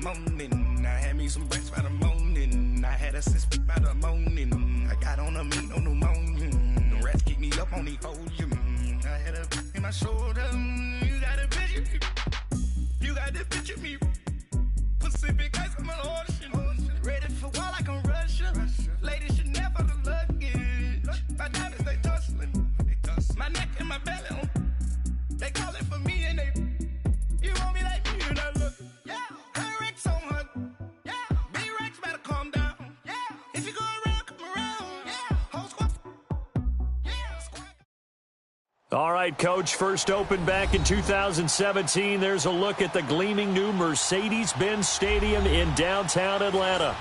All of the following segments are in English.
morning. I had me some breakfast by the morning. I had a six by the morning. I got on a meat, no pneumonia. The rats keep me up on the podium. I had a in my shoulder. You got a picture me. You got the picture me. Pacific ice on my ocean. Ready for war like I'm Russia. Ladies should never the luggage. My diamonds, they tussling. My neck and my belly on. They call it for me and they. You want me like me and I look. Yeah. Her Rex on her. Yeah. B-Rex better calm down. Yeah. If you go around, come around. Yeah. Whole squad. Yeah. Squad. All right, Coach, first opened back in 2017. There's a look at the gleaming new Mercedes-Benz Stadium in downtown Atlanta.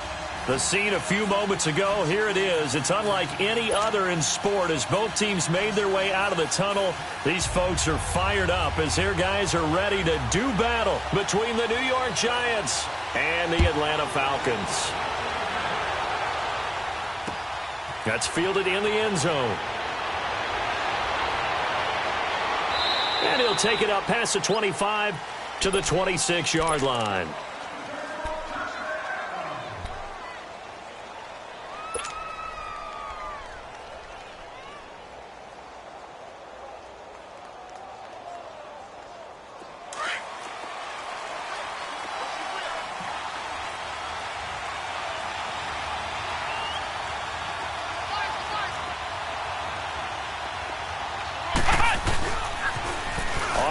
The scene a few moments ago, here it is. It's unlike any other in sport as both teams made their way out of the tunnel. These folks are fired up as their guys are ready to do battle between the New York Giants and the Atlanta Falcons. That's fielded in the end zone. And he'll take it up past the 25 to the 26-yard line.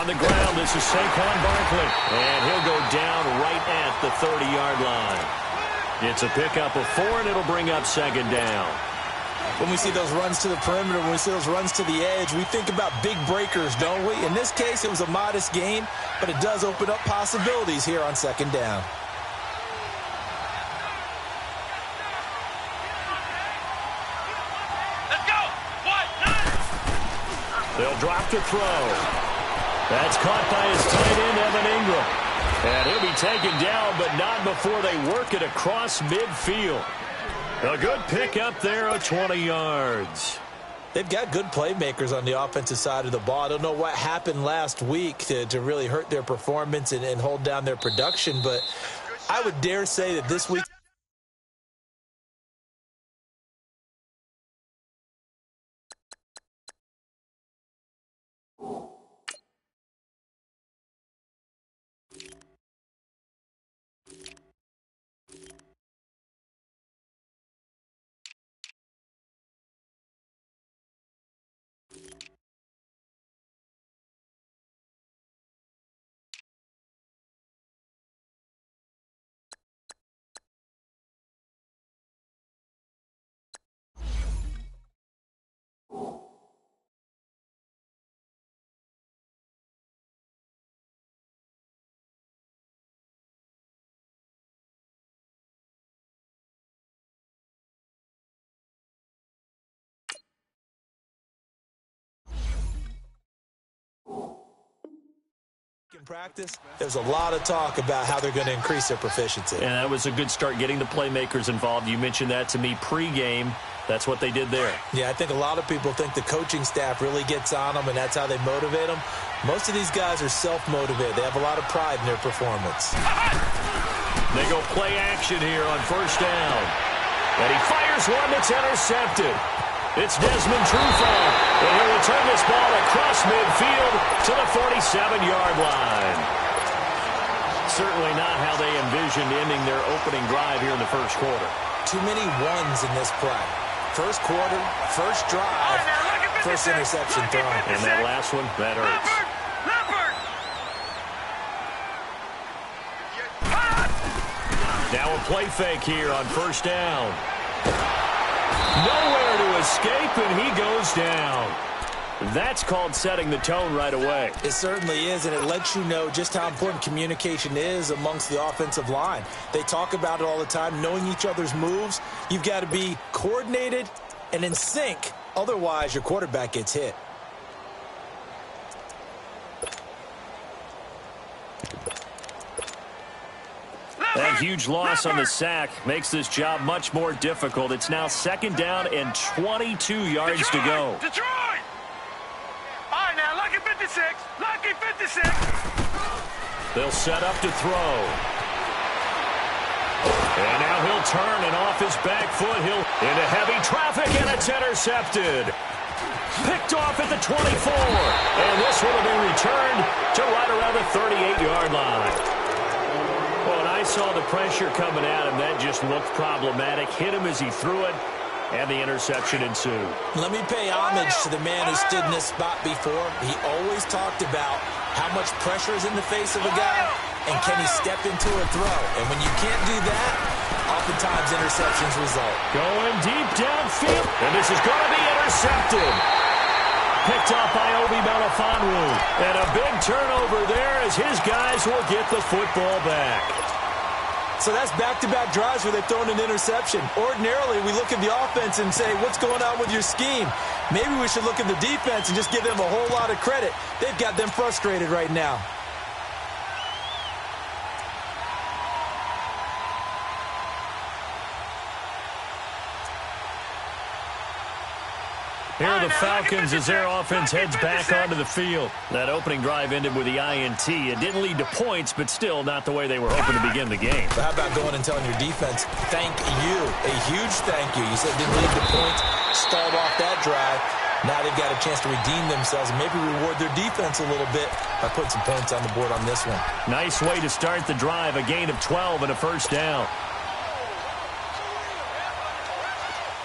On the ground, this is Saquon Barkley, and he'll go down right at the 30-yard line. It's a pickup of 4, and it'll bring up second down. When we see those runs to the perimeter, when we see those runs to the edge, we think about big breakers, don't we? In this case, it was a modest gain, but it does open up possibilities here on second down. Let's go! They'll drop to throw. That's caught by his tight end, Evan Ingram. And he'll be taken down, but not before they work it across midfield. A good pickup there of 20 yards. They've got good playmakers on the offensive side of the ball. I don't know what happened last week to really hurt their performance and hold down their production, but I would dare say that this week in practice, there's a lot of talk about how they're going to increase their proficiency. And that was a good start getting the playmakers involved. You mentioned that to me pregame. That's what they did there. Yeah, I think a lot of people think the coaching staff really gets on them, and that's how they motivate them. Most of these guys are self-motivated. They have a lot of pride in their performance. They go play action here on first down. And he fires one that's intercepted. It's Desmond Trufant, and he'll return this ball across midfield to the 47-yard line. Certainly not how they envisioned ending their opening drive here in the first quarter. Too many ones in this play. First quarter, first drive, first interception thrown. And that last one, that hurts. Now a play fake here on first down. Nowhere to escape, and he goes down. That's called setting the tone right away. It certainly is, and it lets you know just how important communication is amongst the offensive line. They talk about it all the time, knowing each other's moves. You've got to be coordinated and in sync. Otherwise, your quarterback gets hit. That huge loss on the sack makes this job much more difficult. It's now second down and 22 yards to go. Detroit! All right, now, lucky 56. Lucky 56. They'll set up to throw. And now he'll turn, and off his back foot, he'll into heavy traffic, and it's intercepted. Picked off at the 24. And this one will be returned to right around the 38-yard line. Well, when I saw the pressure coming at him, that just looked problematic. Hit him as he threw it, and the interception ensued. Let me pay homage to the man who stood in this spot before. He always talked about how much pressure is in the face of a guy, and can he step into a throw. And when you can't do that, oftentimes interceptions result. Going deep downfield, and this is going to be intercepted. Picked off by Obi Melifonwu. And a big turnover there as his guys will get the football back. So that's back-to-back drives where they've thrown an interception. Ordinarily, we look at the offense and say, what's going on with your scheme? Maybe we should look at the defense and just give them a whole lot of credit. They've got them frustrated right now. Here are the Falcons as their offense heads back onto the field. That opening drive ended with the INT. It didn't lead to points, but still not the way they were hoping to begin the game. But how about going and telling your defense, thank you, a huge thank you. You said it didn't lead to points, stalled off that drive. Now they've got a chance to redeem themselves and maybe reward their defense a little bit by putting some points on the board on this one. Nice way to start the drive, a gain of 12 and a first down.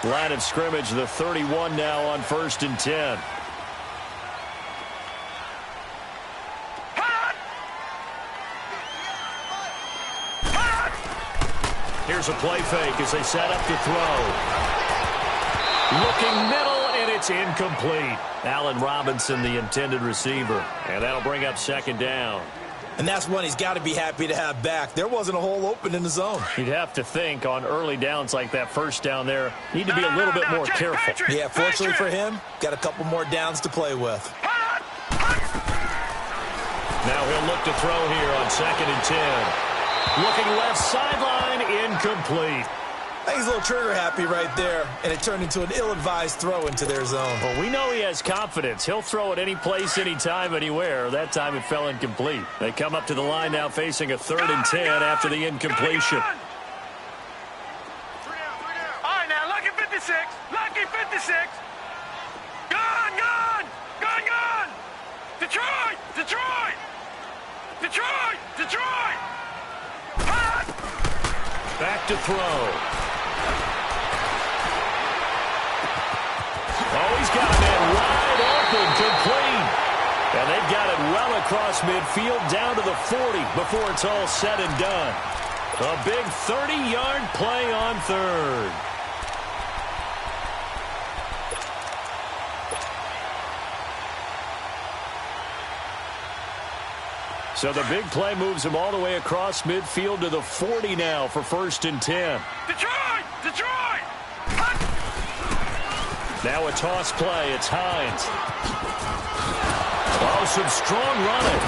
Line of scrimmage, the 31 now on 1st and 10. Here's a play fake as they set up to throw. Looking middle, and it's incomplete. Allen Robinson, the intended receiver. And that'll bring up 2nd down. And that's one he's got to be happy to have back. There wasn't a hole open in the zone. You'd have to think on early downs like that first down there, need to be a little bit more careful. Yeah, fortunately for him, got a couple more downs to play with. Now he'll look to throw here on 2nd and 10. Looking left sideline, incomplete. I think he's a little trigger happy right there, and it turned into an ill-advised throw into their zone. Well, we know he has confidence. He'll throw it any place, anytime, anywhere. That time it fell incomplete. They come up to the line now facing a 3rd and 10 after the incompletion. All right, now, lucky 56. Lucky 56. Gone. Detroit. Back to throw. Oh, he's got a man wide open, complete. And they've got it well across midfield, down to the 40 before it's all said and done. A big 30-yard play on 3rd. So the big play moves him all the way across midfield to the 40 now for 1st and 10. Detroit. Now a toss play. It's Hines. Oh, some strong running.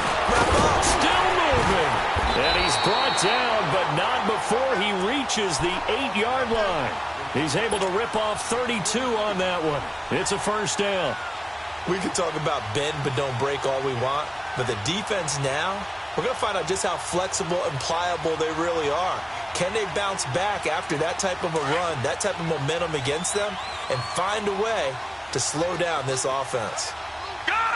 Still moving. And he's brought down, but not before he reaches the 8-yard line. He's able to rip off 32 on that one. It's a first down. We can talk about bend but don't break all we want, but the defense now, we're going to find out just how flexible and pliable they really are. Can they bounce back after that type of a run, that type of momentum against them, and find a way to slow down this offense? Gone.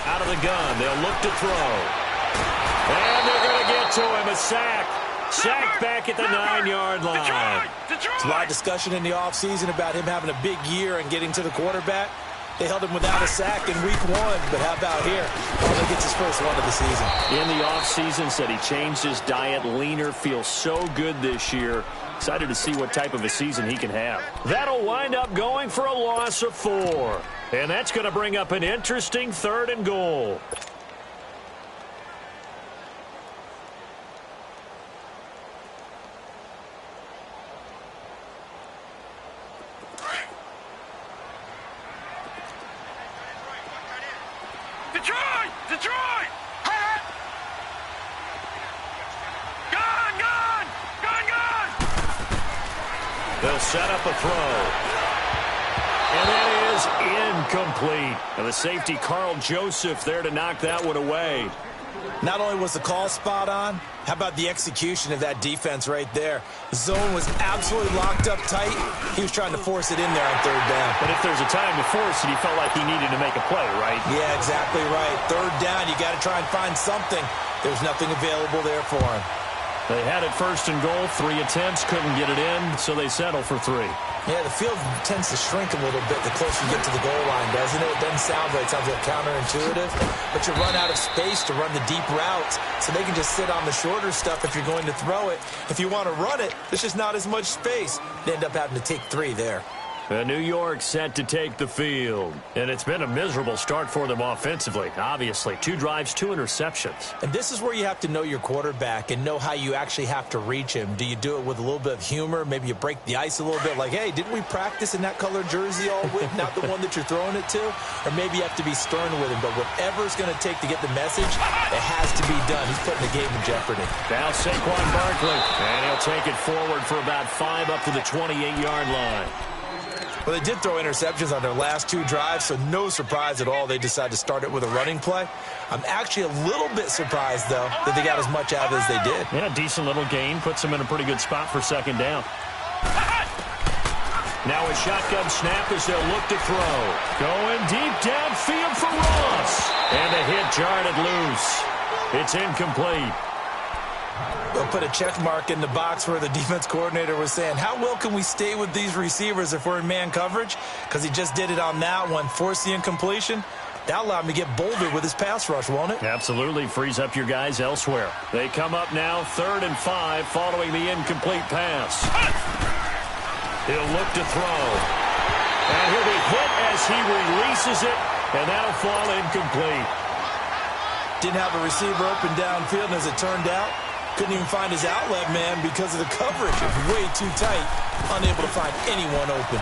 Out of the gun, they'll look to throw. And they're going to get to him, a sack. Sack back at the 9-yard line. There's a lot of discussion in the offseason about him having a big year and getting to the quarterback. They held him without a sack in week 1, but how about here? Only gets his first one of the season. In the offseason, said he changed his diet, leaner, feels so good this year. Excited to see what type of a season he can have. That'll wind up going for a loss of 4. And that's going to bring up an interesting 3rd and goal. Detroit! Gone! They'll set up a throw. And that is incomplete. And the safety, Carl Joseph, there to knock that one away. Not only was the call spot on, how about the execution of that defense right there? The zone was absolutely locked up tight. He was trying to force it in there on third down. But if there's a time to force it, he felt like he needed to make a play, right? Yeah, exactly right. Third down, you got to try and find something. There's nothing available there for him. They had it first and goal, 3 attempts, couldn't get it in, so they settle for 3. Yeah, the field tends to shrink a little bit the closer you get to the goal line, doesn't it? It doesn't sound right. It sounds like counterintuitive. But you run out of space to run the deep routes, so they can just sit on the shorter stuff if you're going to throw it. If you want to run it, there's just not as much space. They end up having to take 3 there. New York set to take the field. And it's been a miserable start for them offensively, obviously. 2 drives, 2 interceptions. And this is where you have to know your quarterback and know how you actually have to reach him. Do you do it with a little bit of humor? Maybe you break the ice a little bit, like, hey, didn't we practice in that color jersey all week, not the one that you're throwing it to? Or maybe you have to be stern with him. But whatever it's going to take to get the message, it has to be done. He's putting the game in jeopardy. Now Saquon Barkley. And he'll take it forward for about 5 up to the 28-yard line. Well, they did throw interceptions on their last 2 drives, so no surprise at all they decided to start it with a running play. I'm actually a little bit surprised, though, that they got as much out of it as they did. Yeah, decent little gain. Puts them in a pretty good spot for second down. Now a shotgun snap as they'll look to throw. Going deep downfield for Ross. And a hit jarred it loose. It's incomplete. They'll put a check mark in the box where the defense coordinator was saying, how well can we stay with these receivers if we're in man coverage? Because he just did it on that one, forced the incompletion. That'll allow him to get bolder with his pass rush, won't it? Absolutely. Frees up your guys elsewhere. They come up now 3rd and 5 following the incomplete pass. He'll look to throw. And he'll be hit as he releases it, and that'll fall incomplete. Didn't have a receiver open downfield, and as it turned out, couldn't even find his outlet man because of the coverage. It was way too tight, unable to find anyone open.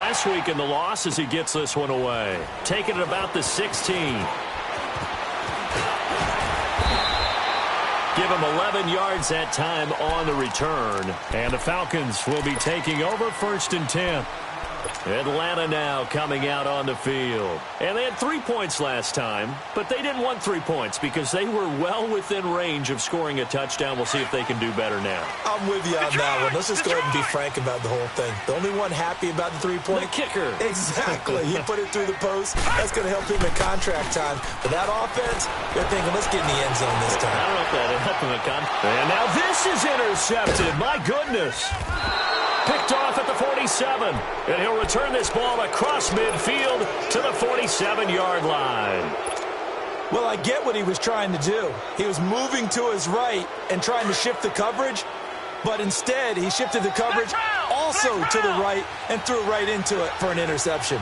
Last week in the loss as he gets this one away. Taking it about the 16. Give him 11 yards that time on the return. And the Falcons will be taking over 1st and 10. Atlanta now coming out on the field. And they had 3 points last time, but they didn't want 3 points because they were well within range of scoring a touchdown. We'll see if they can do better now. I'm with you on that one. Let's just go ahead and be frank about the whole thing. The only one happy about the 3-point. The kicker. Exactly. He put it through the post. That's going to help him in contract time. But that offense, they're thinking, let's get in the end zone this time. I don't know if that'll help him in contract. And now this is intercepted. My goodness. Picked off at the 47. And he'll return this ball across midfield to the 47-yard line. Well, I get what he was trying to do. He was moving to his right and trying to shift the coverage, but instead he shifted the coverage also to the right and threw right into it for an interception.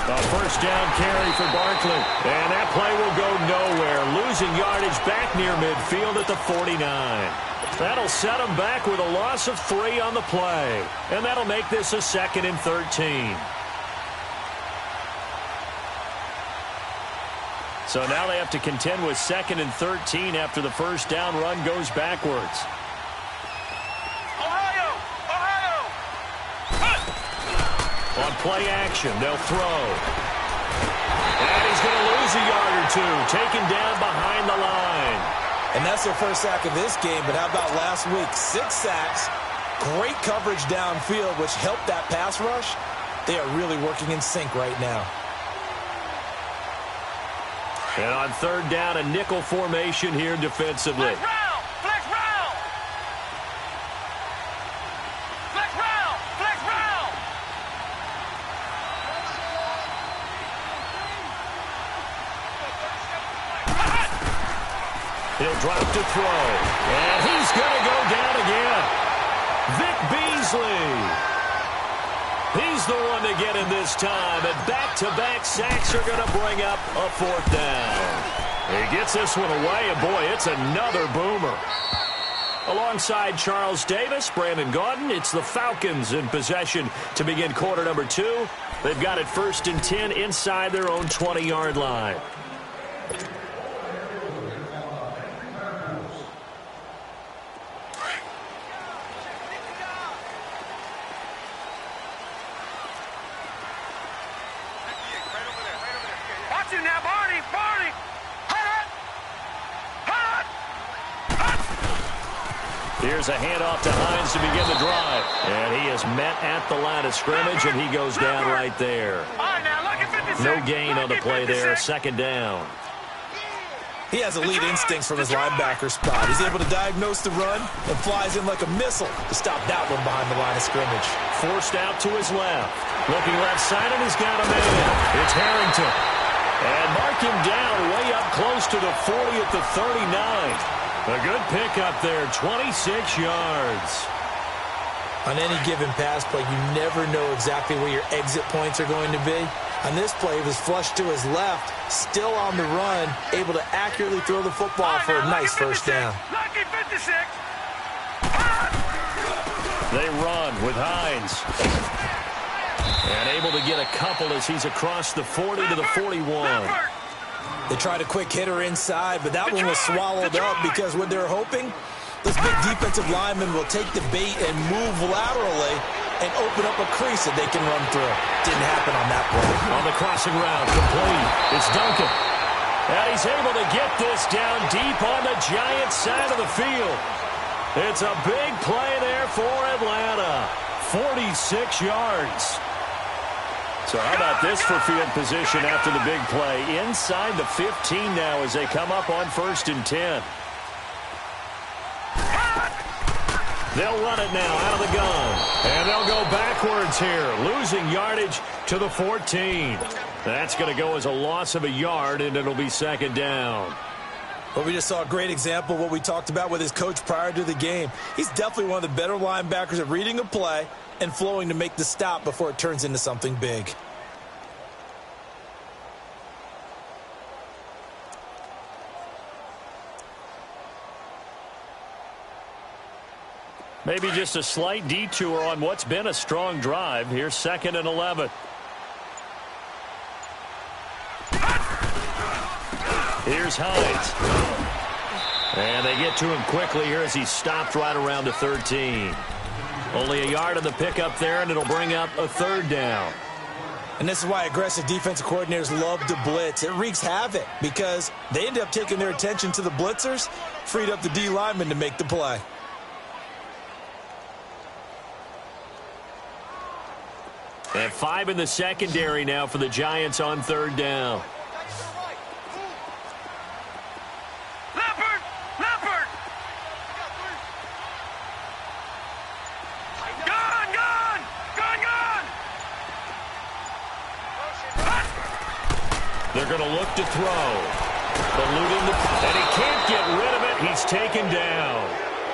A first down carry for Barkley. And that play will go nowhere. Losing yardage back near midfield at the 49. That'll set them back with a loss of 3 on the play. And that'll make this a 2nd and 13. So now they have to contend with 2nd and 13 after the first down run goes backwards. Ohio! On play action, they'll throw. And he's going to lose a yard or 2, taken down behind the line. And that's their first sack of this game, but how about last week? 6 sacks, great coverage downfield, which helped that pass rush. They are really working in sync right now. And on 3rd down, a nickel formation here defensively. Flex round! Flex round! Flex round! Flex round! He'll drop to throw. And he's going to go down again. Vic Beasley. He's the one to get in this time. And back-to-back sacks are going to bring up a 4th down. He gets this one away, and boy, it's another boomer. Alongside Charles Davis, Brandon Gaudin, it's the Falcons in possession to begin quarter number 2. They've got it 1st and 10 inside their own 20-yard line. Here's a handoff to Hines to begin the drive. And he is met at the line of scrimmage, and he goes down right there. No gain on the play there, second down. He has elite instincts from his linebacker spot. He's able to diagnose the run and flies in like a missile to stop that one behind the line of scrimmage. Forced out to his left. Looking left side, and he's got a man. It's Harrington. And mark him down way up close to the 40 at the 39. A good pickup there, 26 yards. On any given pass play, you never know exactly where your exit points are going to be. On this play, he was flushed to his left, still on the run, able to accurately throw the football for a nice first down. They run with Hines. And able to get a couple as he's across the 40 to the 41. They tried a quick hitter inside, but that one was swallowed up because what they're hoping, this big defensive lineman will take the bait and move laterally and open up a crease that they can run through. Didn't happen on that play. On the crossing route, complete. It's Duncan. And he's able to get this down deep on the Giants side of the field. It's a big play there for Atlanta. 46 yards. So how about this for field position after the big play? Inside the 15 now as they come up on 1st and 10. They'll run it now out of the gun. And they'll go backwards here, losing yardage to the 14. That's going to go as a loss of a yard, and it'll be second down. Well, we just saw a great example of what we talked about with his coach prior to the game. He's definitely one of the better linebackers at reading a play and flowing to make the stop before it turns into something big. Maybe just a slight detour on what's been a strong drive. Here's 2nd and 11. Here's Hines. And they get to him quickly here as he's stopped right around the 13. Only a yard on the pickup there, and it'll bring up a 3rd down. And this is why aggressive defensive coordinators love to blitz. It wreaks havoc because they end up taking their attention to the blitzers, freed up the D lineman to make the play. And 5 in the secondary now for the Giants on 3rd down. Leopard! Gone! They're going to look to throw. And he can't get rid of it. He's taken down.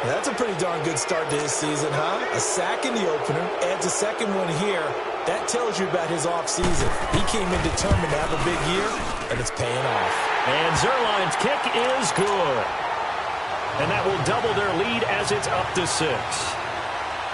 That's a pretty darn good start to his season, huh? A sack in the opener, adds a second one here. That tells you about his offseason. He came in determined to have a big year, and it's paying off. And Zerline's kick is good. And that will double their lead as it's up to 6.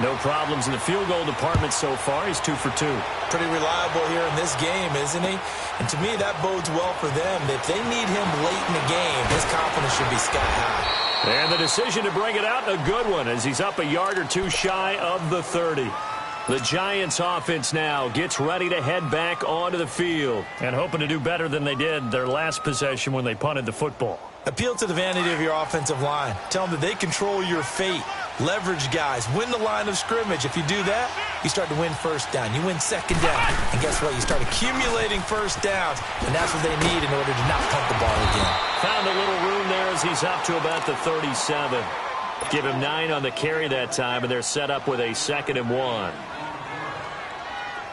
No problems in the field goal department so far. He's 2 for 2. Pretty reliable here in this game, isn't he? And to me, that bodes well for them. If they need him late in the game, his confidence should be sky high. And the decision to bring it out, a good one, as he's up a yard or two shy of the 30. The Giants offense now gets ready to head back onto the field and hoping to do better than they did their last possession when they punted the football. Appeal to the vanity of your offensive line. Tell them that they control your fate. Leverage guys. Win the line of scrimmage. If you do that, you start to win first down. You win second down. And guess what? You start accumulating first downs. And that's what they need in order to not punt the ball again. Found a little room there as he's up to about the 37. Give him 9 on the carry that time, and they're set up with a 2nd and 1.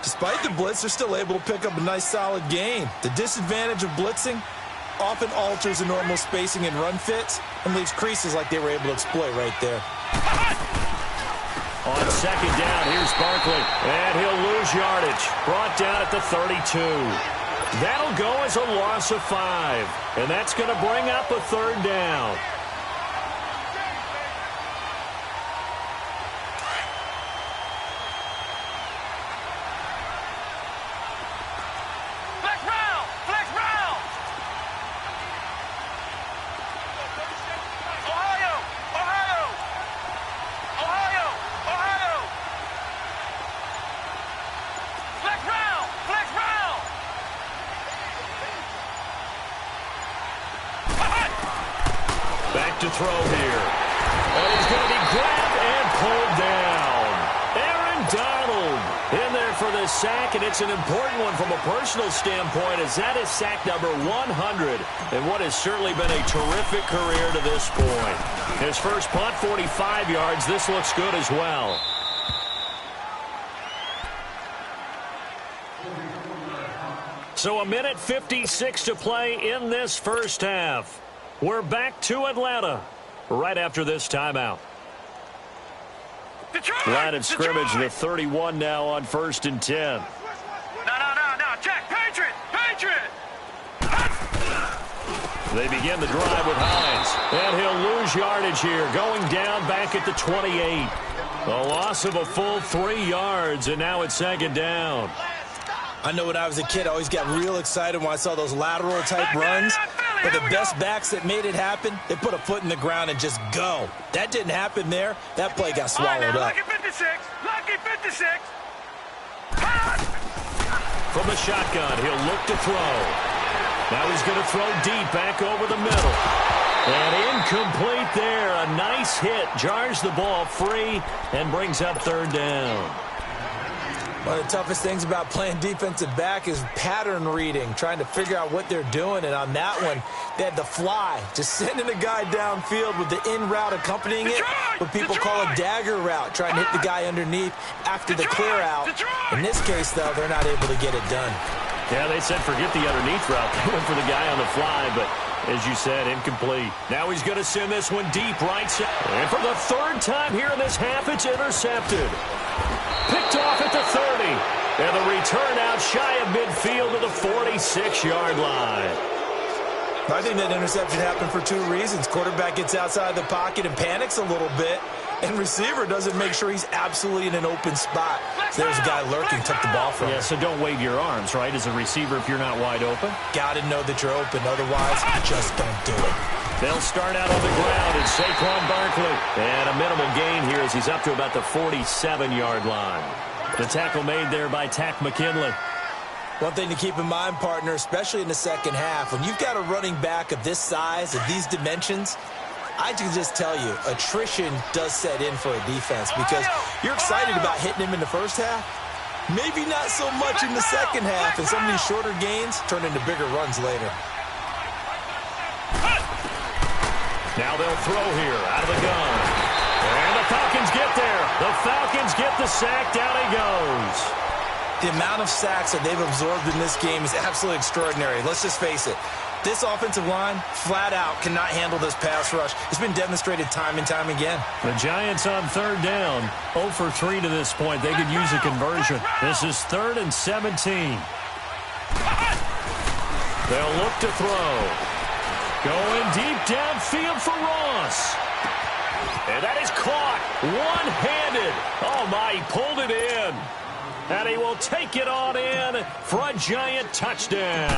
Despite the blitz, they're still able to pick up a nice solid gain. The disadvantage of blitzing often alters the normal spacing and run fits and leaves creases like they were able to exploit right there. On 2nd down, here's Barkley, and he'll lose yardage. Brought down at the 32. That'll go as a loss of 5, and that's going to bring up a 3rd down. To throw here. And he's going to be grabbed and pulled down. Aaron Donald in there for the sack, and it's an important one from a personal standpoint, as that is sack number 100 in what has certainly been a terrific career to this point. His first punt, 45 yards. This looks good as well. So a minute 56 to play in this first half. We're back to Atlanta right after this timeout. Detroit! Line of scrimmage, the 31 now on 1st and 10. No. Jack, Patriot! They begin the drive with Hines. And he'll lose yardage here, going down back at the 28. A loss of a full 3 yards, and now it's 2nd down. I know when I was a kid, I always got real excited when I saw those lateral-type runs. But the best backs that made it happen, they put a foot in the ground and just go. That didn't happen there. That play got swallowed up. Lucky 56! Lucky 56! From the shotgun, he'll look to throw. Now he's going to throw deep back over the middle. And incomplete there. A nice hit. Jars the ball free and brings up 3rd down. One of the toughest things about playing defensive back is pattern reading, trying to figure out what they're doing. And on that one, they had the fly, just sending a guy downfield with the in route accompanying it, what people call a dagger route, trying to hit the guy underneath after the clear out. In this case, though, they're not able to get it done. Yeah, they said forget the underneath route. They went for the guy on the fly, but as you said, incomplete. Now he's going to send this one deep right side. And for the 3rd time here in this half, it's intercepted. Picked off at the 30. And the return out shy of midfield to the 46-yard line. I think that interception happened for 2 reasons. Quarterback gets outside the pocket and panics a little bit, and receiver doesn't make sure he's absolutely in an open spot. So there's a guy lurking, took the ball from him. Yeah, so don't wave your arms, right, as a receiver if you're not wide open. Got to know that you're open. Otherwise, just don't do it. They'll start out on the ground, and Saquon Barkley. And a minimal gain here as he's up to about the 47-yard line. The tackle made there by Tack McKinley. One thing to keep in mind, partner, especially in the second half, when you've got a running back of this size, of these dimensions, I can just tell you, attrition does set in for a defense because you're excited about hitting him in the first half. Maybe not so much in the second half, and some of these shorter gains turn into bigger runs later. Now they'll throw here out of the gun. And the Falcons get there. The Falcons get the sack. Down he goes. The amount of sacks that they've absorbed in this game is absolutely extraordinary. Let's just face it. This offensive line, flat out, cannot handle this pass rush. It's been demonstrated time and time again. The Giants on 3rd down. 0 for 3 to this point. They could use a conversion. This is 3rd and 17. They'll look to throw. Going deep downfield for Ross. And that is caught one-handed. Oh, my, he pulled it in. And he will take it on in for a Giant touchdown.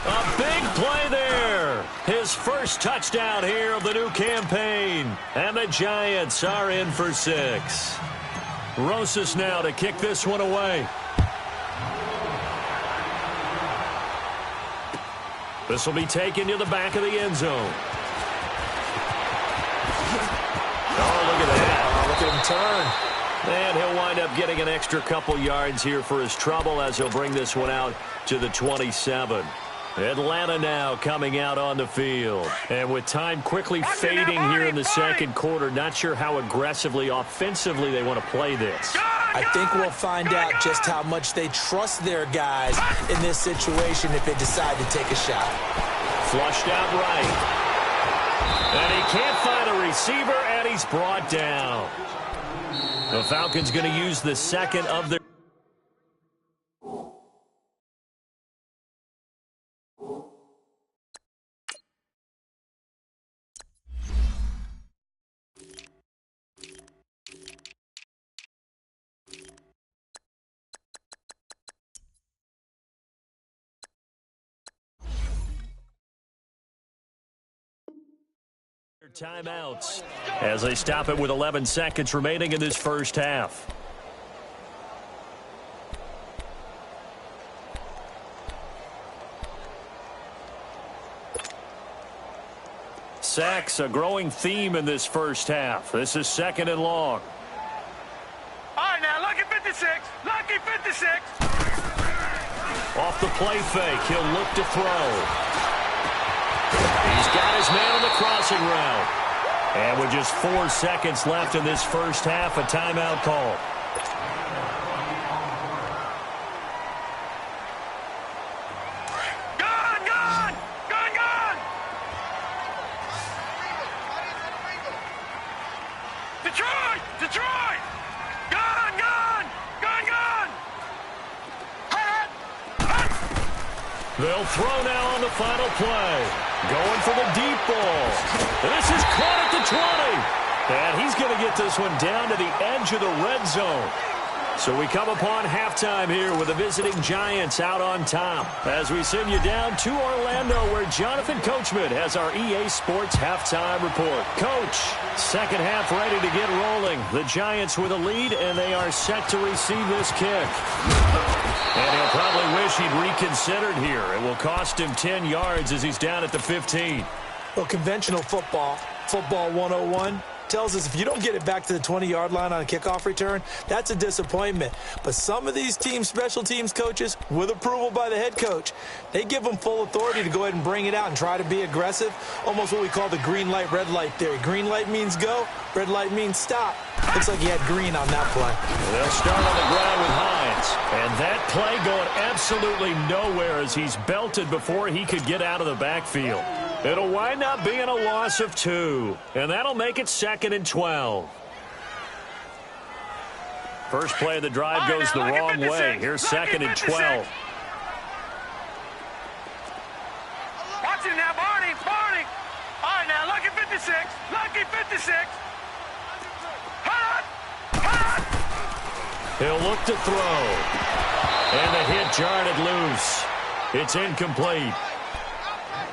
A big play there. His first touchdown here of the new campaign. And the Giants are in for 6. Rosas now to kick this one away. This will be taken to the back of the end zone. Oh, look at that. Oh, look at him turn. And he'll wind up getting an extra couple yards here for his trouble as he'll bring this one out to the 27. Atlanta now coming out on the field. And with time quickly fading here in the second quarter, not sure how aggressively, offensively they want to play this. I think we'll find out just how much they trust their guys in this situation if they decide to take a shot. Flushed out right. And he can't find a receiver, and he's brought down. The Falcons going to use the second of their... timeouts as they stop it with 11 seconds remaining in this first half. sacks, a growing theme in this first half. This is 2nd and long. All right, now, lucky 56. Lucky 56. Off the play fake, he'll look to throw. He's got his man on the crossing route. And with just 4 seconds left in this first half, a timeout call. Detroit! Gone! They'll throw now on the final play. Going for the deep ball. This is caught at the 20. And he's going to get this one down to the edge of the red zone. So we come upon halftime here with the visiting Giants out on top. As we send you down to Orlando, where Jonathan Coachman has our EA Sports halftime report. Coach, second half ready to get rolling. The Giants with a lead, and they are set to receive this kick. And he'll probably wish he'd reconsidered here. It will cost him 10 yards as he's down at the 15. Well, conventional football 101, tells us if you don't get it back to the 20-yard line on a kickoff return, that's a disappointment. But some of these teams, special teams coaches, with approval by the head coach, they give them full authority to go ahead and bring it out and try to be aggressive, almost what we call the green light, red light theory. Green light means go, red light means stop. Looks like he had green on that play. They'll start on the ground with Hines. And that play going absolutely nowhere as he's belted before he could get out of the backfield. It'll wind up being a loss of 2. And that'll make it 2nd and 12. First play of the drive goes the wrong way. Here's 2nd and 12. Watch it now, Barney. All right, now, lucky 56. Lucky 56. He'll look to throw. And the hit jarred loose. It's incomplete.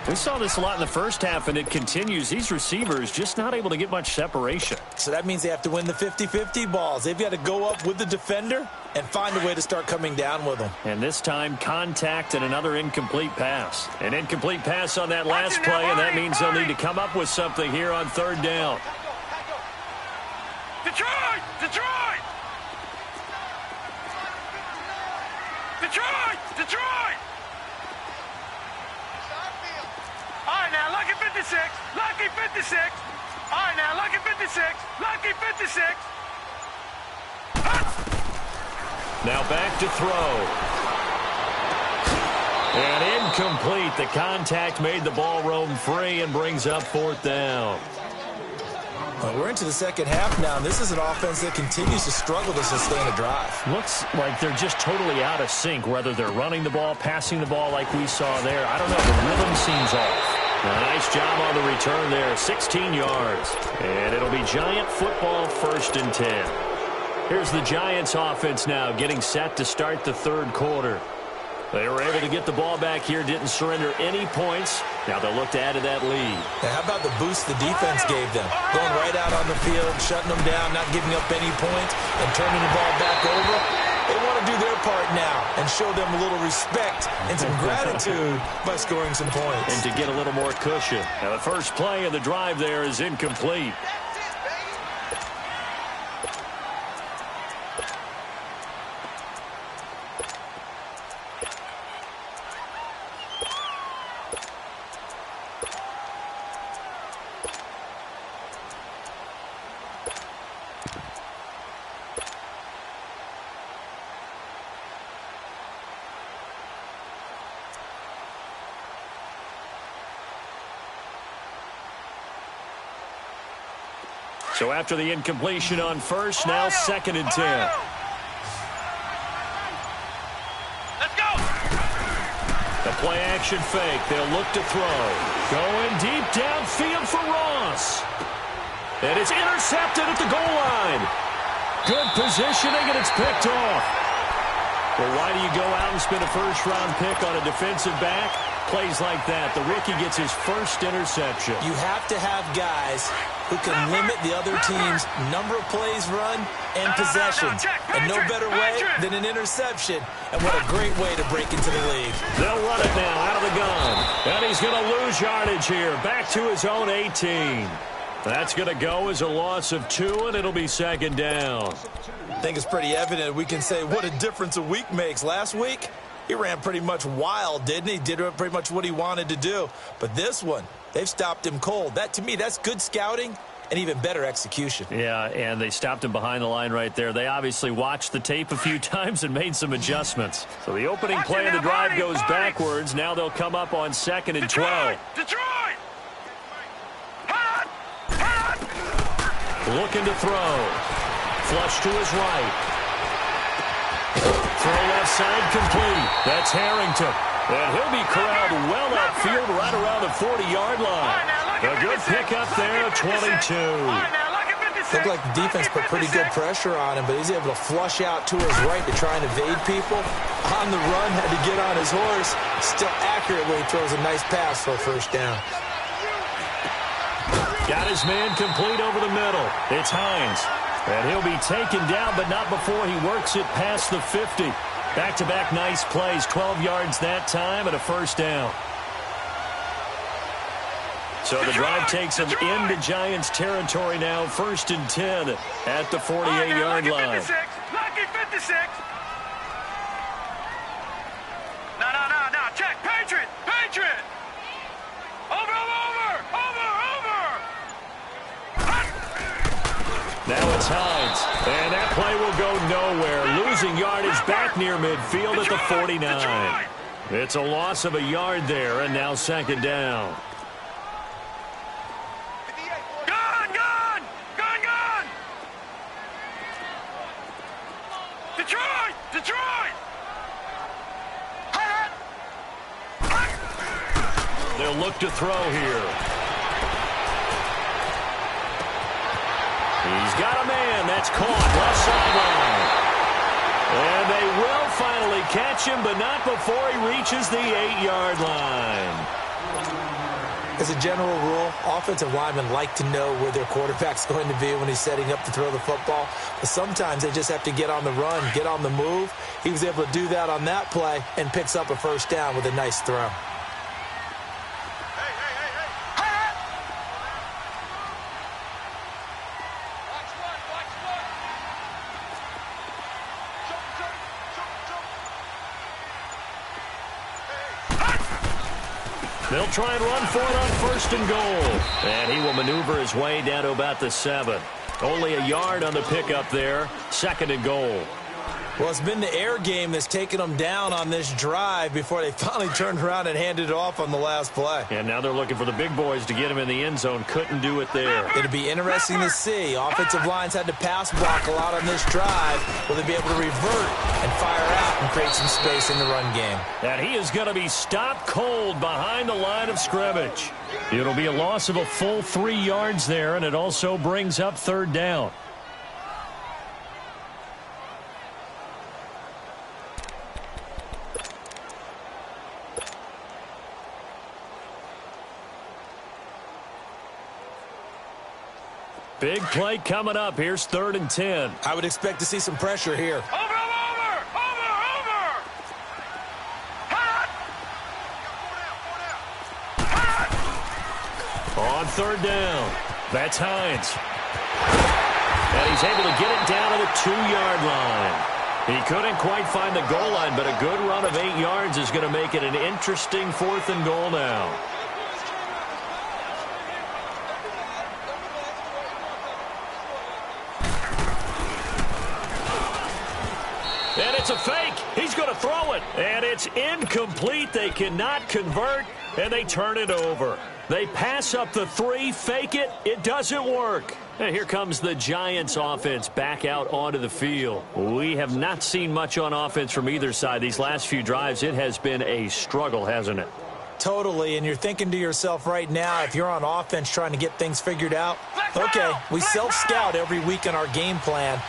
We saw this a lot in the first half, and it continues. These receivers just not able to get much separation. So that means they have to win the 50-50 balls. They've got to go up with the defender and find a way to start coming down with them. And this time, contact and another incomplete pass. An incomplete pass on that last play, and that means they'll need to come up with something here on 3rd down. Detroit! All right, now, lucky 56. Lucky 56. All right, now, lucky 56. Lucky 56. Now back to throw. And incomplete. The contact made the ball roam free and brings up 4th down. Well, we're into the second half now, and this is an offense that continues to struggle to sustain a drive. Looks like they're just totally out of sync, whether they're running the ball, passing the ball like we saw there. I don't know. The rhythm seems off. A nice job on the return there, 16 yards. And it'll be Giant football, 1st and 10. Here's the Giants offense now getting set to start the 3rd quarter. They were able to get the ball back here, didn't surrender any points. Now they'll look to add to that lead. Now, how about the boost the defense gave them? Going right out on the field, shutting them down, not giving up any points, and turning the ball back over. They want to do their part now and show them a little respect and some gratitude by scoring some points. And to get a little more cushion. Now the first play of the drive there is incomplete. So after the incompletion on first, now 2nd and 10. Let's go. The play action fake. They'll look to throw. Going deep downfield for Ross. And it's intercepted at the goal line. Good positioning, and it's picked off. Well, why do you go out and spend a first-round pick on a defensive back? plays like that. The rookie gets his first interception. You have to have guys who can limit the other team's number of plays run and possessions. And no better way than an interception. And what a great way to break into the league. They'll run it now out of the gun. And he's going to lose yardage here. Back to his own 18. That's going to go as a loss of 2, and it'll be second down. I think it's pretty evident. We can say what a difference a week makes. Last week, he ran pretty much wild, didn't he? Did pretty much what he wanted to do. But this one, they've stopped him cold. That, to me, that's good scouting and even better execution. Yeah, and they stopped him behind the line right there. They obviously watched the tape a few times and made some adjustments. So the opening play of the drive goes backwards. Now they'll come up on 2nd and 12. Detroit! Looking to throw. Flush to his right. Throw left side complete. That's Harrington. And he'll be corralled well upfield right around the 40-yard line. A good pickup there, 22. Looked like the defense put pretty good pressure on him, but he's able to flush out to his right to try and evade people. On the run, had to get on his horse. Still accurately throws a nice pass for a first down. Got his man complete over the middle. It's Hines. And he'll be taken down, but not before he works it past the 50. Back-to-back nice plays. 12 yards that time and a first down. So the drive takes him into Giants territory now. 1st and 10 at the 48-yard line. Lucky 56. No. Check. Patriot. Over. Now it's Hines. And that play will go nowhere. Losing yardage back near midfield at the 49. It's a loss of a yard there, and now second down. Gun! Detroit! They'll look to throw here. He's got a man. That's caught. Left sideline. And they will finally catch him, but not before he reaches the 8-yard line. As a general rule, offensive linemen like to know where their quarterback's going to be when he's setting up to throw the football. But sometimes they just have to get on the run, get on the move. He was able to do that on that play and picks up a first down with a nice throw. They'll try and run for it on 1st and goal. And he will maneuver his way down to about the 7. Only a yard on the pickup there. 2nd and goal. Well, it's been the air game that's taken them down on this drive before they finally turned around and handed it off on the last play. And now they're looking for the big boys to get him in the end zone. Couldn't do it there. It'll be interesting to see. Offensive lines had to pass block a lot on this drive. Will they be able to revert and fire out and create some space in the run game? And he is going to be stopped cold behind the line of scrimmage. It'll be a loss of a full 3 yards there, and it also brings up 3rd down. Big play coming up. Here's 3rd and 10. I would expect to see some pressure here. Over. On 3rd down. That's Hines. And he's able to get it down to the 2-yard line. He couldn't quite find the goal line, but a good run of 8 yards is going to make it an interesting 4th and goal now. And it's a fake. He's going to throw it. And it's incomplete. They cannot convert, and they turn it over. They pass up the 3, fake it. It doesn't work. And here comes the Giants offense back out onto the field. We have not seen much on offense from either side. These last few drives, it has been a struggle, hasn't it? Totally, and you're thinking to yourself right now, if you're on offense trying to get things figured out, okay, we self-scout every week in our game plan.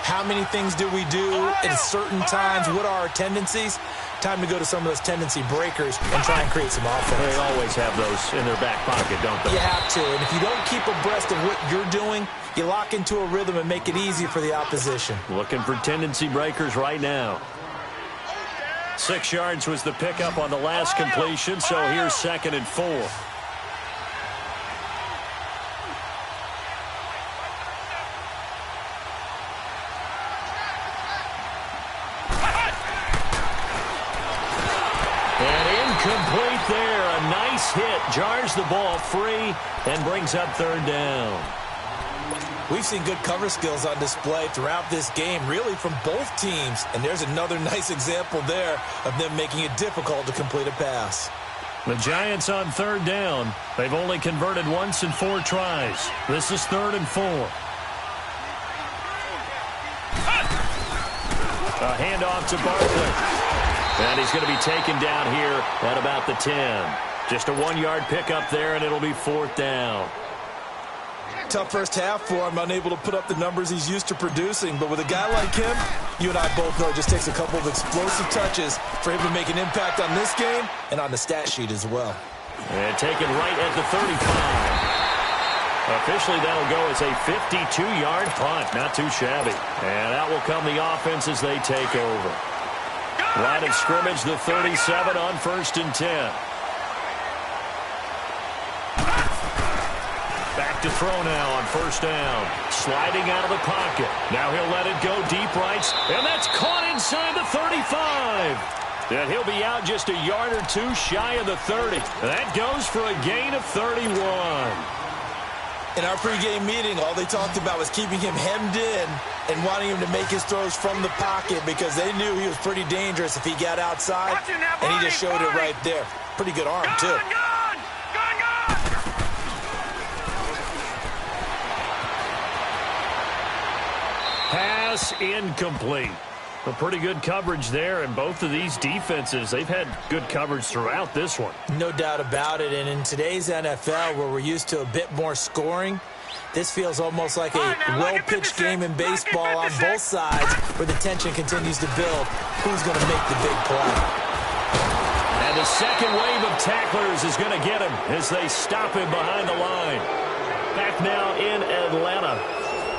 How many things do we do at certain times? What are our tendencies? Time to go to some of those tendency breakers and try and create some offense. They always have those in their back pocket, don't they? You have to. And if you don't keep abreast of what you're doing, you lock into a rhythm and make it easy for the opposition. Looking for tendency breakers right now. 6 yards was the pickup on the last completion, so here's 2nd and 4. And incomplete there. A nice hit. Jars the ball free and brings up 3rd down. We've seen good cover skills on display throughout this game, really from both teams. And there's another nice example there of them making it difficult to complete a pass. The Giants on 3rd down. They've only converted once in 4 tries. This is 3rd and 4. A handoff to Barkley. And he's going to be taken down here at about the 10. Just a 1-yard pickup there, and it'll be 4th down. Tough first half for him, unable to put up the numbers he's used to producing. But with a guy like him, you and I both know it just takes a couple of explosive touches for him to make an impact on this game and on the stat sheet as well. And taken right at the 35. Officially, that'll go as a 52-yard punt. Not too shabby. And out will come the offense as they take over. Line of scrimmage, the 37 on 1st and 10. Back to throw now on 1st down. Sliding out of the pocket. Now he'll let it go deep right. And that's caught inside the 35. And he'll be out just a yard or 2 shy of the 30. That goes for a gain of 31. In our pregame meeting, all they talked about was keeping him hemmed in and wanting him to make his throws from the pocket because they knew he was pretty dangerous if he got outside, and he just showed it right there. Pretty good arm, too. Pass incomplete. A pretty good coverage there, and both of these defenses, they've had good coverage throughout this one. No doubt about it, and in today's NFL, where we're used to a bit more scoring, this feels almost like a well-pitched game in baseball on both sides where the tension continues to build. Who's going to make the big play? And the second wave of tacklers is going to get him as they stop him behind the line. Back now in Atlanta.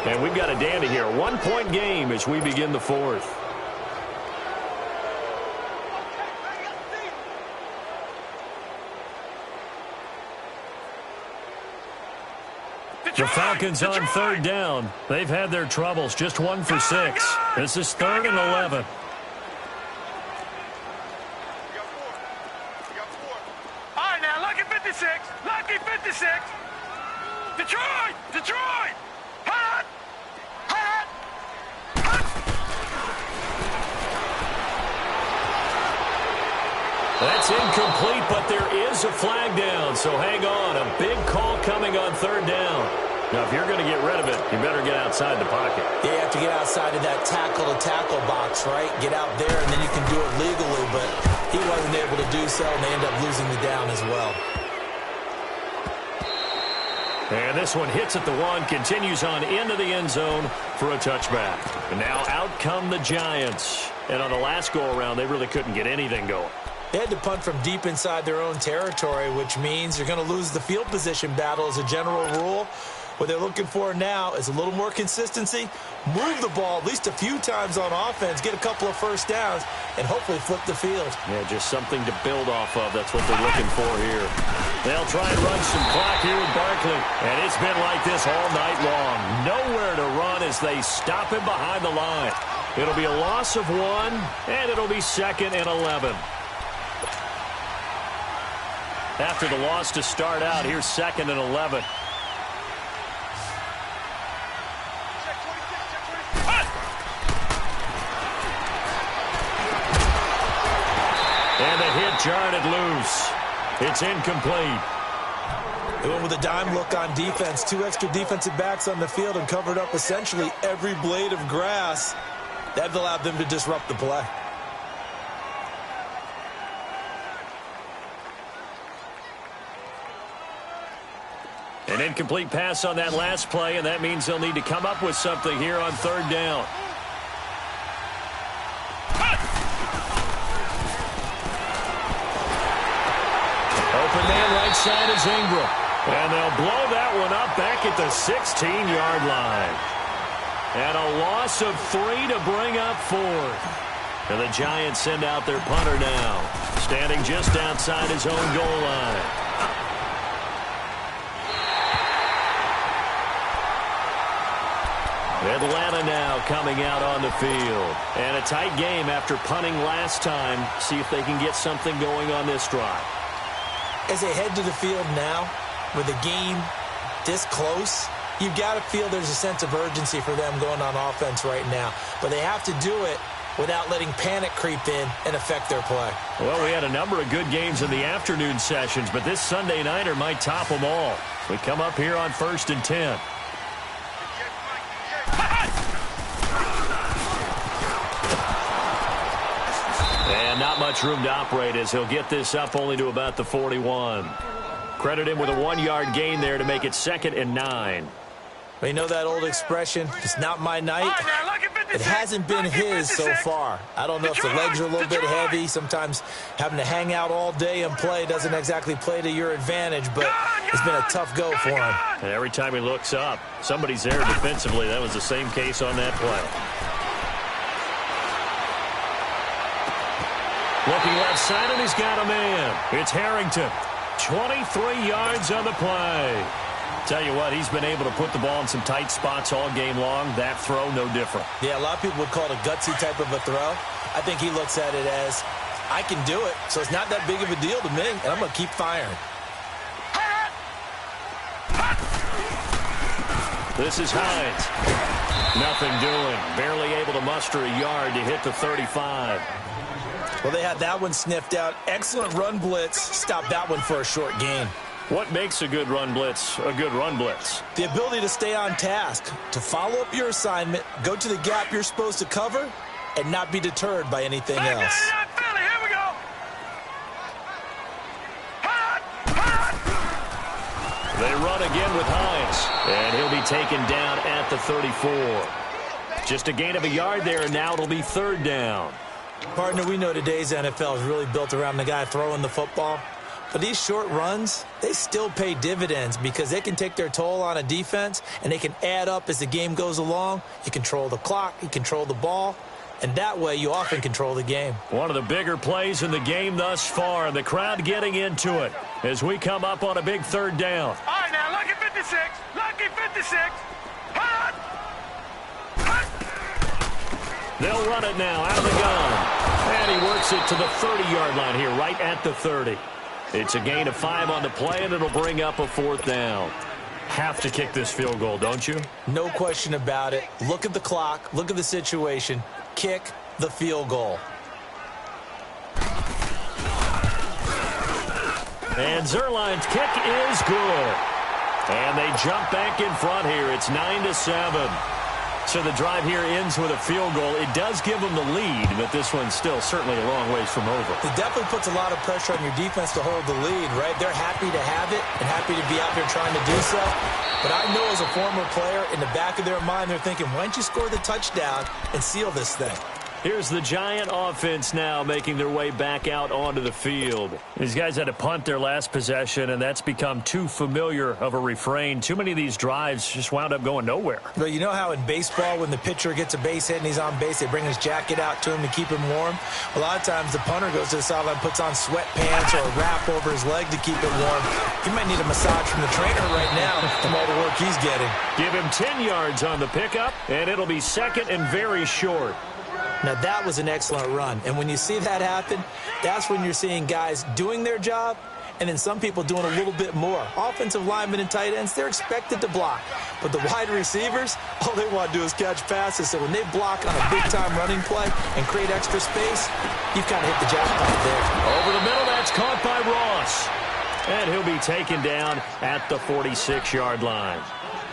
And we've got a dandy here. 1-point game as we begin the 4th. The Falcons on 3rd down. They've had their troubles. Just 1 for 6. This is 3rd and 11. All right, now, lucky 56. Lucky 56. Detroit! Detroit! Hot! Hot! Hot! That's incomplete, but there is a flag down, so hang on. A big call coming on 3rd down. Now, if you're going to get rid of it, you better get outside the pocket. Yeah, you have to get outside of that tackle-to-tackle box, right? Get out there, and then you can do it legally, but he wasn't able to do so, and they end up losing the down as well. And this one hits at the 1, continues on into the end zone for a touchback. And now out come the Giants. And on the last go-around, they really couldn't get anything going. They had to punt from deep inside their own territory, which means you're going to lose the field position battle as a general rule. What they're looking for now is a little more consistency, move the ball at least a few times on offense, get a couple of first downs, and hopefully flip the field. Yeah, just something to build off of. That's what they're looking for here. They'll try and run some clock here with Barkley. And it's been like this all night long. Nowhere to run as they stop him behind the line. It'll be a loss of 1, and it'll be 2nd and 11. After the loss to start out, here's 2nd and 11. And the hit jarred it loose. It's incomplete. They went with a dime look on defense. 2 extra defensive backs on the field and covered up essentially every blade of grass. That allowed them to disrupt the play. An incomplete pass on that last play, and that means they'll need to come up with something here on 3rd down. right side is Ingram. And they'll blow that one up back at the 16-yard line. And a loss of 3 to bring up 4th. And the Giants send out their punter now, standing just outside his own goal line. Atlanta now coming out on the field. And a tight game after punting last time. See if they can get something going on this drive. As they head to the field now, with the game this close, you've got to feel there's a sense of urgency for them going on offense right now. But they have to do it without letting panic creep in and affect their play. Well, we had a number of good games in the afternoon sessions, but this Sunday nighter might top them all. We come up here on 1st and 10. And not much room to operate as he'll get this up only to about the 41. Credit him with a 1-yard gain there to make it 2nd and 9. Well, you know that old expression, it's not my night. It hasn't been his so far. I don't know if the legs are a little bit heavy. Sometimes having to hang out all day and play doesn't exactly play to your advantage, but it's been a tough go for him. And every time he looks up, somebody's there defensively. That was the same case on that play. Looking left side, and he's got a man. It's Harrington. 23 yards on the play. Tell you what, he's been able to put the ball in some tight spots all game long. That throw, no different. Yeah, a lot of people would call it a gutsy type of a throw. I think he looks at it as, I can do it, so it's not that big of a deal to me, and I'm going to keep firing. This is Hines. Nothing doing. Barely able to muster a yard to hit the 35. Well, they had that one sniffed out. Excellent run blitz. Stopped that one for a short gain. What makes a good run blitz a good run blitz? The ability to stay on task, to follow up your assignment, go to the gap you're supposed to cover, and not be deterred by anything else. They run again with Hines, and he'll be taken down at the 34. Just a gain of a yard there, and now it'll be 3rd down. Partner, we know today's NFL is really built around the guy throwing the football. But these short runs, they still pay dividends because they can take their toll on a defense, and they can add up as the game goes along. You control the clock, you control the ball, and that way you often control the game. One of the bigger plays in the game thus far, and the crowd getting into it as we come up on a big 3rd down. All right, now, lucky 56, lucky 56. Hot. They'll run it now out of the gun, and he works it to the 30-yard line here, right at the 30. It's a gain of 5 on the play, and it'll bring up a 4th down. Have to kick this field goal, don't you? No question about it. Look at the clock. Look at the situation. Kick the field goal. And Zerline's kick is good. And they jump back in front here. It's 9-7. So the drive here ends with a field goal. It does give them the lead, but this one's still certainly a long ways from over. It definitely puts a lot of pressure on your defense to hold the lead, right? They're happy to have it and happy to be out there trying to do so. But I know as a former player, in the back of their mind, they're thinking, why don't you score the touchdown and seal this thing? Here's the Giant offense now making their way back out onto the field. These guys had to punt their last possession, and that's become too familiar of a refrain. Too many of these drives just wound up going nowhere. Well, you know how in baseball, when the pitcher gets a base hit and he's on base, they bring his jacket out to him to keep him warm? A lot of times the punter goes to the sideline, puts on sweatpants or a wrap over his leg to keep it warm. He might need a massage from the trainer right now from all the work he's getting. Give him 10 yards on the pickup, and it'll be 2nd and very short. Now, that was an excellent run. And when you see that happen, that's when you're seeing guys doing their job and then some people doing a little bit more. Offensive linemen and tight ends, they're expected to block. But the wide receivers, all they want to do is catch passes. So when they block on a big-time running play and create extra space, you've kind of hit the jackpot there. Over the middle, that's caught by Ross. And he'll be taken down at the 46-yard line.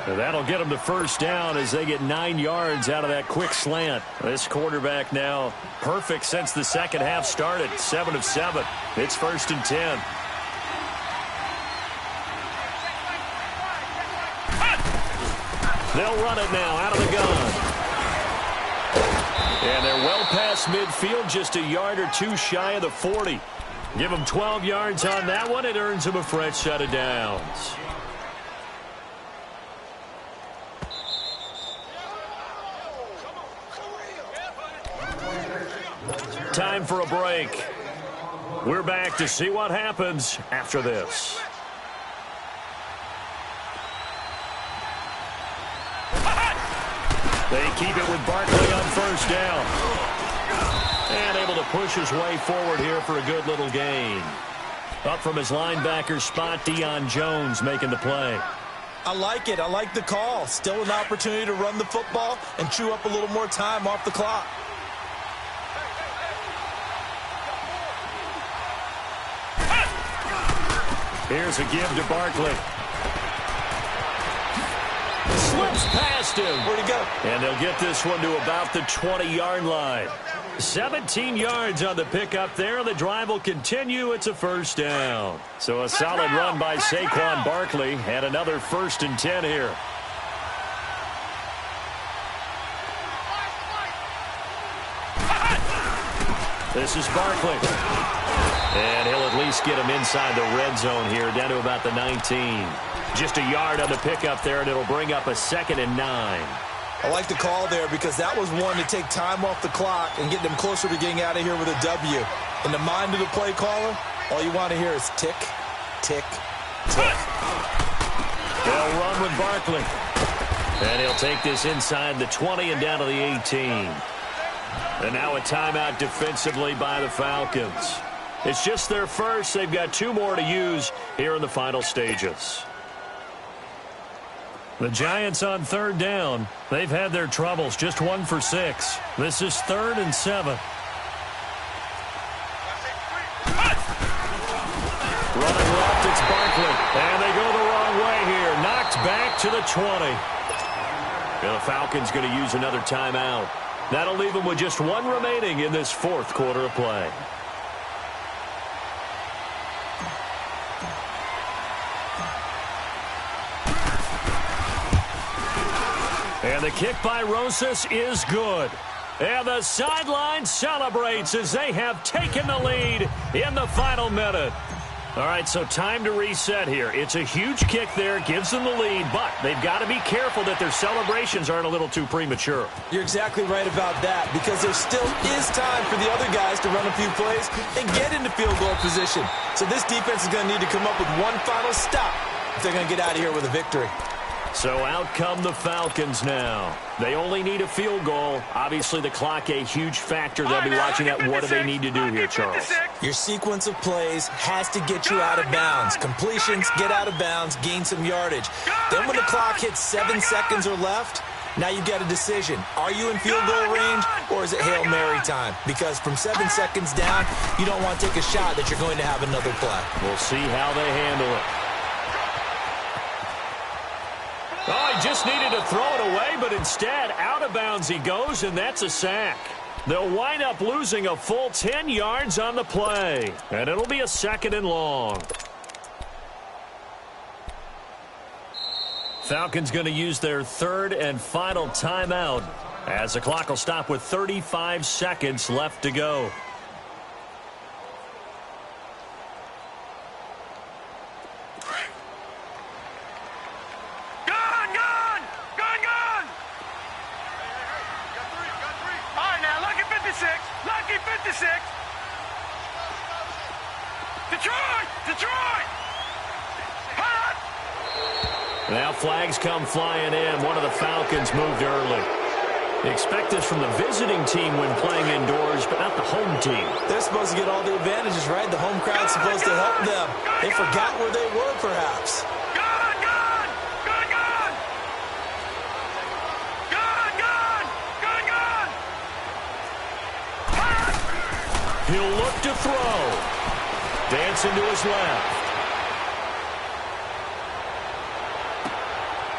That'll get them to 1st down as they get 9 yards out of that quick slant. This quarterback now perfect since the second half started. 7 of 7. It's 1st and 10. They'll run it now out of the gun. And they're well past midfield, just a yard or two shy of the 40. Give him 12 yards on that one. It earns him a fresh set of downs. Time for a break. We're back to see what happens after this. They keep it with Barkley on first down. And able to push his way forward here for a good little gain. Up from his linebacker spot, Deion Jones making the play. I like it. I like the call. Still an opportunity to run the football and chew up a little more time off the clock. Here's a give to Barkley. Slips past him. Where'd he go? And they'll get this one to about the 20-yard line. 17 yards on the pickup there. The drive will continue. It's a first down. So a solid run by Saquon Barkley and another 1st and 10 here. This is Barkley. And he'll at least get him inside the red zone here, down to about the 19. Just a yard on the pickup there, and it'll bring up a 2nd and 9. I like the call there because that was one to take time off the clock and get them closer to getting out of here with a W. In the mind of the play caller, all you want to hear is tick, tick, tick. They'll run with Barkley. And he'll take this inside the 20 and down to the 18. And now a timeout defensively by the Falcons. It's just their first. They've got 2 more to use here in the final stages. The Giants on 3rd down. They've had their troubles. Just 1 for 6. This is 3rd and 7. Running left, it's Barkley. And they go the wrong way here. Knocked back to the 20. And the Falcons going to use another timeout. That'll leave them with just 1 remaining in this 4th quarter of play. And the kick by Rosas is good. And the sideline celebrates as they have taken the lead in the final minute. All right, so time to reset here. It's a huge kick there, gives them the lead, but they've got to be careful that their celebrations aren't a little too premature. You're exactly right about that, because there still is time for the other guys to run a few plays and get into field goal position. So this defense is going to need to come up with one final stop if they're going to get out of here with a victory. So out come the Falcons now. They only need a field goal. Obviously, the clock a huge factor. They'll be watching at what do they need to do here, Charles. Your sequence of plays has to get you out of bounds. Completions, get out of bounds, gain some yardage. Then when the clock hits 7 seconds or left, now you've got a decision. Are you in field goal range, or is it Hail Mary time? Because from 7 seconds down, you don't want to take a shot that you're going to have another play. We'll see how they handle it. Oh, he just needed to throw it away, but instead, out of bounds he goes, and that's a sack. They'll wind up losing a full 10 yards on the play, and it'll be a 2nd and long. Falcons going to use their 3rd and final timeout as the clock will stop with 35 seconds left to go. Now flags come flying in. One of the Falcons moved early. They expect this from the visiting team when playing indoors, but not the home team. They're supposed to get all the advantages, right? The home crowd's supposed to help them. They forgot where they were, perhaps. He'll look to throw. Dancing to his left.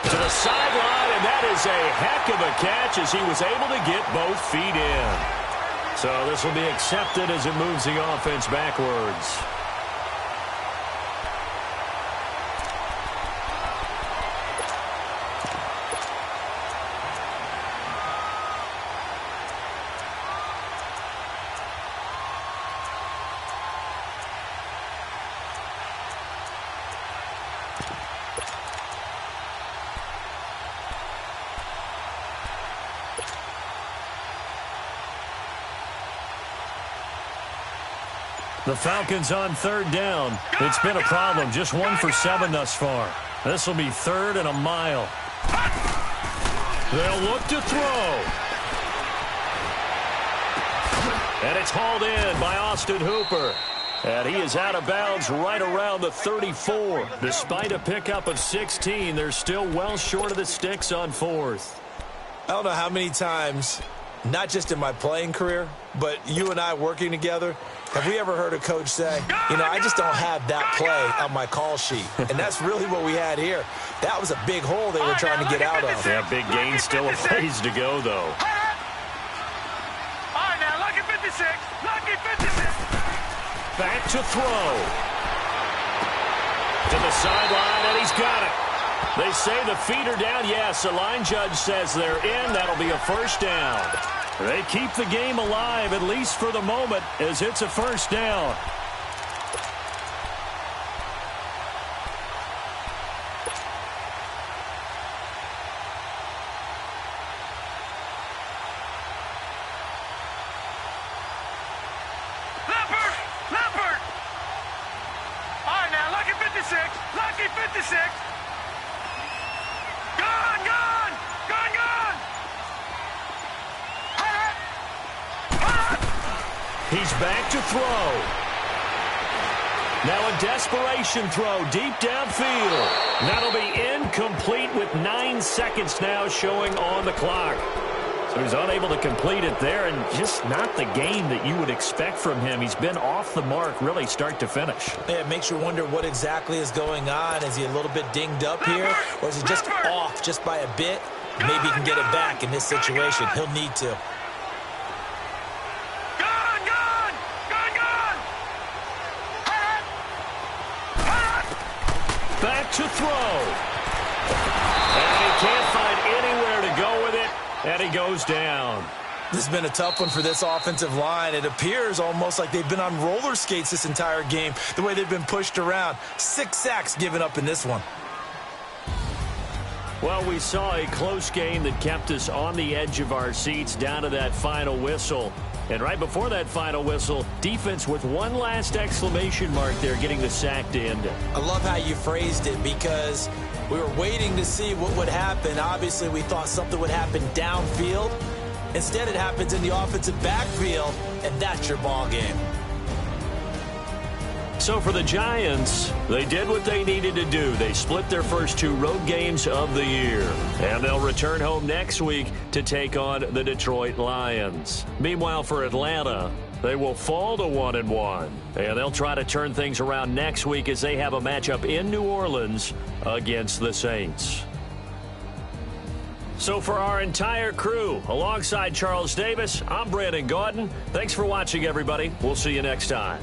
To the sideline, and that is a heck of a catch as he was able to get both feet in. So this will be accepted as it moves the offense backwards. The Falcons on third down. It's been a problem. Just 1 for 7 thus far. This will be 3rd and a mile. They'll look to throw. And it's hauled in by Austin Hooper. And he is out of bounds right around the 34. Despite a pickup of 16, they're still well short of the sticks on 4th. I don't know how many times, not just in my playing career, but you and I working together, have we ever heard a coach say, I just don't have that play on my call sheet. And that's really what we had here. That was a big hole they were trying to get out of. Yeah, big gain, still a ways to go, though. All right, now, lucky 56. Lucky 56. Back to throw. To the sideline, and he's got it. They say the feet are down. Yes, the line judge says they're in. That'll be a first down. They keep the game alive, at least for the moment, as it's a first down. Leopard! All right, now, lucky 56. Lucky 56. Gone! He's back to throw. Now a desperation throw deep downfield. That'll be incomplete with 9 seconds now showing on the clock. So he's unable to complete it there, and just not the game that you would expect from him. He's been off the mark really start to finish. Yeah, it makes you wonder what exactly is going on. Is he a little bit dinged up here, or is he just off just by a bit? Maybe he can get it back in this situation. He'll need to. Back to throw. And he can't find anywhere to go with it, and he goes down. This has been a tough one for this offensive line. It appears almost like they've been on roller skates this entire game, the way they've been pushed around. 6 sacks given up in this one. Well, we saw a close game that kept us on the edge of our seats down to that final whistle. And right before that final whistle, defense with one last exclamation mark there, getting the sack to end it. I love how you phrased it, because we were waiting to see what would happen. Obviously, we thought something would happen downfield. Instead, it happens in the offensive backfield, and that's your ball game. So for the Giants, they did what they needed to do. They split their first 2 road games of the year. And they'll return home next week to take on the Detroit Lions. Meanwhile, for Atlanta, they will fall to 1-1. And they'll try to turn things around next week as they have a matchup in New Orleans against the Saints. So for our entire crew, alongside Charles Davis, I'm Brandon Gaudin. Thanks for watching, everybody. We'll see you next time.